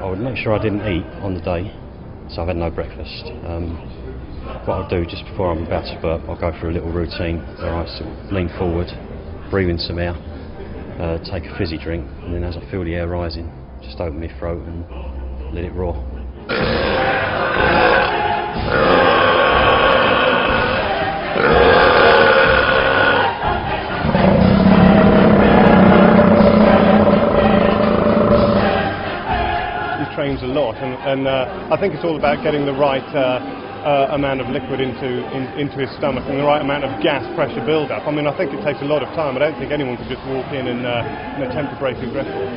I would make sure I didn't eat on the day, so I've had no breakfast. What I'll do just before I'm about to burp, I'll go through a little routine where I sort of lean forward, breathe in some air, take a fizzy drink, and then as I feel the air rising, just open my throat and let it roar. He trains a lot, and I think it's all about getting the right amount of liquid into his stomach and the right amount of gas pressure build-up. I mean, I think it takes a lot of time. I don't think anyone could just walk in and attempt to break his record.